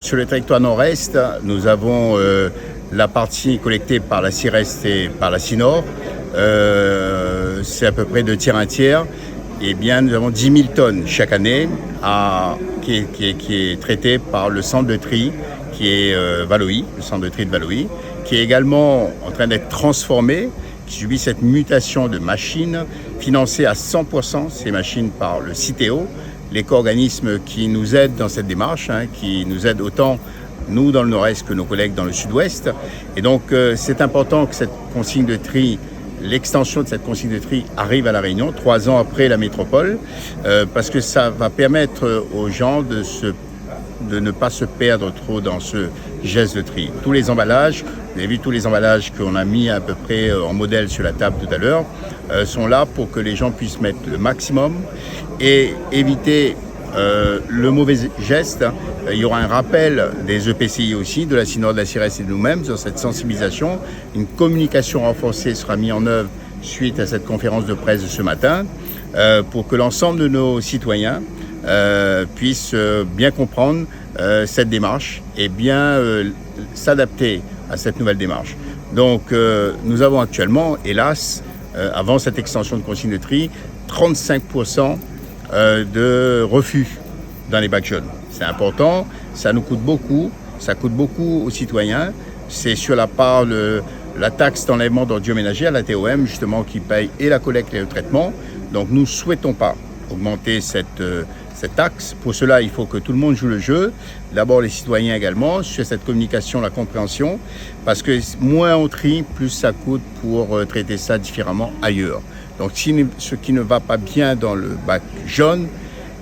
Sur le territoire nord-est, nous avons la partie collectée par la CIRES et par la CINOR. C'est à peu près 2 tiers, 1 tiers. Et bien, nous avons 10 000 tonnes chaque année qui est traité par le centre de tri qui est Valoï, le centre de tri de Valoï, qui est également en train d'être transformé, qui subit cette mutation de machines, financée à 100% ces machines par le Citeo, l'éco-organisme qui nous aide dans cette démarche, qui nous aide autant nous dans le nord-est que nos collègues dans le sud-ouest. Et donc c'est important que cette consigne de tri, l'extension de cette consigne de tri arrive à La Réunion, 3 ans après la métropole, parce que ça va permettre aux gens de ne pas se perdre trop dans ce geste de tri. Tous les emballages, vous avez vu tous les emballages qu'on a mis à peu près en modèle sur la table tout à l'heure, sont là pour que les gens puissent mettre le maximum et éviter le mauvais geste. Il y aura un rappel des EPCI aussi, de la CINOR, de la CIRES et de nous-mêmes sur cette sensibilisation. Une communication renforcée sera mise en œuvre suite à cette conférence de presse de ce matin pour que l'ensemble de nos citoyens puissent bien comprendre cette démarche et bien s'adapter à cette nouvelle démarche. Donc nous avons actuellement, hélas, avant cette extension de consigne de tri, 35% de refus dans les bacs jaunes. C'est important, ça nous coûte beaucoup, ça coûte beaucoup aux citoyens. C'est sur la part de la taxe d'enlèvement d'ordures ménagères, la TOM, justement, qui paye et la collecte et le traitement. Donc nous ne souhaitons pas augmenter cette taxe. Pour cela, il faut que tout le monde joue le jeu. D'abord les citoyens également, sur cette communication, la compréhension, parce que moins on trie, plus ça coûte pour traiter ça différemment ailleurs. Donc ce qui ne va pas bien dans le bac jaune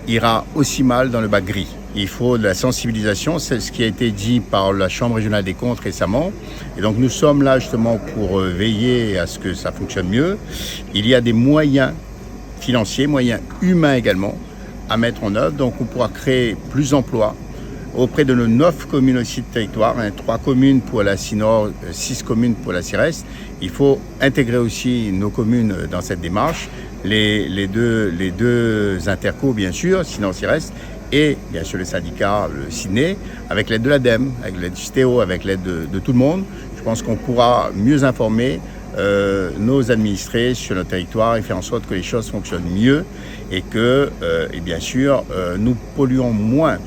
ira aussi mal dans le bac gris. Il faut de la sensibilisation, c'est ce qui a été dit par la Chambre régionale des comptes récemment. Et donc nous sommes là justement pour veiller à ce que ça fonctionne mieux. Il y a des moyens financiers, moyens humains également, à mettre en œuvre. Donc on pourra créer plus d'emplois auprès de nos 9 communes aussi de territoire, 3 communes pour la CINOR, 6 communes pour la CIRES. Il faut intégrer aussi nos communes dans cette démarche, les deux intercos bien sûr, CINOR-CIRES, et bien sûr le syndicat, le CINE, avec l'aide de l'ADEME, avec l'aide du Citeo, avec l'aide de tout le monde. Je pense qu'on pourra mieux informer nos administrés sur notre territoire et faire en sorte que les choses fonctionnent mieux et que, et bien sûr, nous polluons moins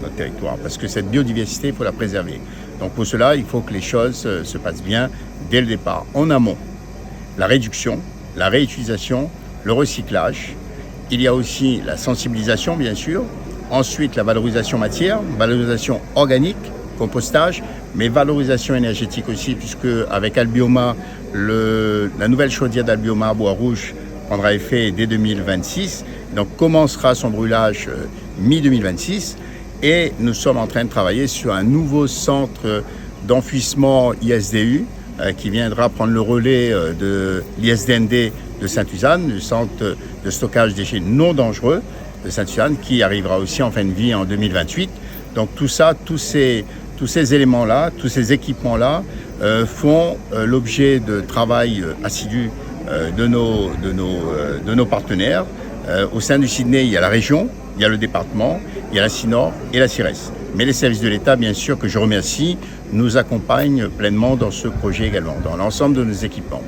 notre territoire, parce que cette biodiversité, il faut la préserver. Donc pour cela, il faut que les choses se passent bien dès le départ. En amont, la réduction, la réutilisation, le recyclage. Il y a aussi la sensibilisation, bien sûr. Ensuite, la valorisation matière, valorisation organique, compostage, mais valorisation énergétique aussi, puisque avec Albioma, la nouvelle chaudière d'Albioma à Bois Rouge prendra effet dès 2026. Donc commencera son brûlage mi-2026. Et nous sommes en train de travailler sur un nouveau centre d'enfouissement ISDU qui viendra prendre le relais de l'ISDND de Sainte-Suzanne, le centre de stockage des déchets non dangereux de Sainte-Suzanne, qui arrivera aussi en fin de vie en 2028. Donc tout ça, tous ces éléments-là, tous ces équipements-là font l'objet de travail assidu de nos partenaires. Au sein du Sydney, il y a la région, il y a le département, il y a la CINOR et la CIRES. Mais les services de l'État, bien sûr, que je remercie, nous accompagnent pleinement dans ce projet également, dans l'ensemble de nos équipements.